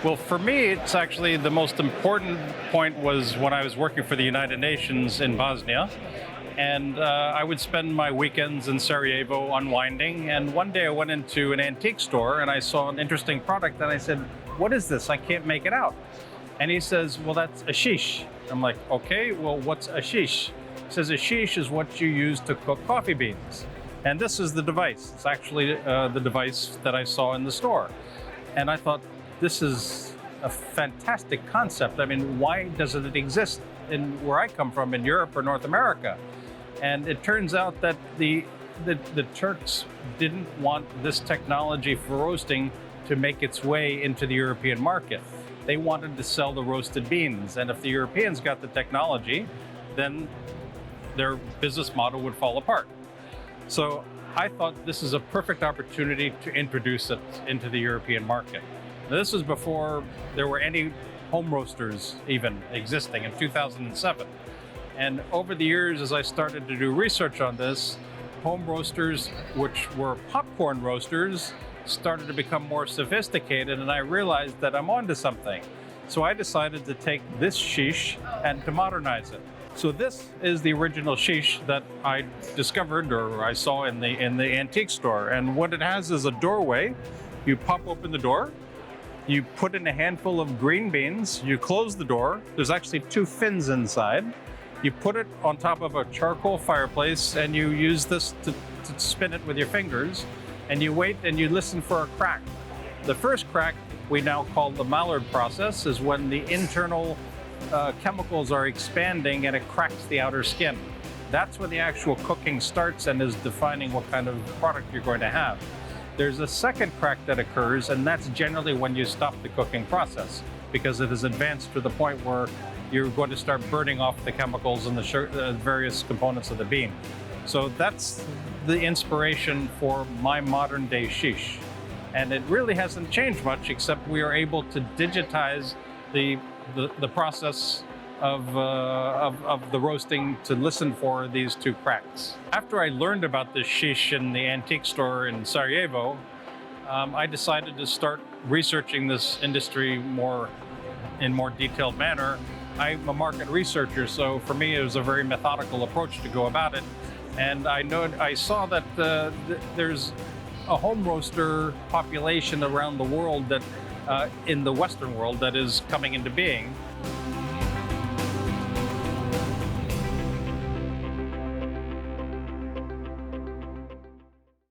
Well, for me, it's actually the most important point was when I was working for the United Nations in Bosnia. And I would spend my weekends in Sarajevo unwinding. And one day I went into an antique store and I saw an interesting product. And I said, "What is this? I can't make it out." And he says, "Well, that's a shish." I'm like, "Okay, well, what's a shish?" He says, "A shish is what you use to cook coffee beans." And this is the device. It's actually the device that I saw in the store. And I thought, this is a fantastic concept. I mean, why doesn't it exist in where I come from in Europe or North America? And it turns out that the Turks didn't want this technology for roasting to make its way into the European market. They wanted to sell the roasted beans. And if the Europeans got the technology, then their business model would fall apart. So I thought this is a perfect opportunity to introduce it into the European market. Now, this was before there were any home roasters even existing in 2007. And over the years, as I started to do research on this, home roasters, which were popcorn roasters, started to become more sophisticated, and I realized that I'm onto something. So I decided to take this shish and to modernize it. So this is the original shish that I discovered or I saw in the antique store. And what it has is a doorway. You pop open the door, you put in a handful of green beans, you close the door. There's actually two fins inside. You put it on top of a charcoal fireplace and you use this to spin it with your fingers, and you wait and you listen for a crack. The first crack we now call the Maillard process is when the internal chemicals are expanding and it cracks the outer skin. That's when the actual cooking starts and is defining what kind of product you're going to have. There's a second crack that occurs, and that's generally when you stop the cooking process, because it has advanced to the point where you're going to start burning off the chemicals and the various components of the bean. So that's the inspiration for my modern day shish. And it really hasn't changed much, except we are able to digitize the process of the roasting to listen for these two cracks. After I learned about this shish in the antique store in Sarajevo, I decided to start researching this industry in more detailed manner. I'm a market researcher, so for me it was a very methodical approach to go about it. And I saw that there's a home roaster population around the world that in the Western world that is coming into being.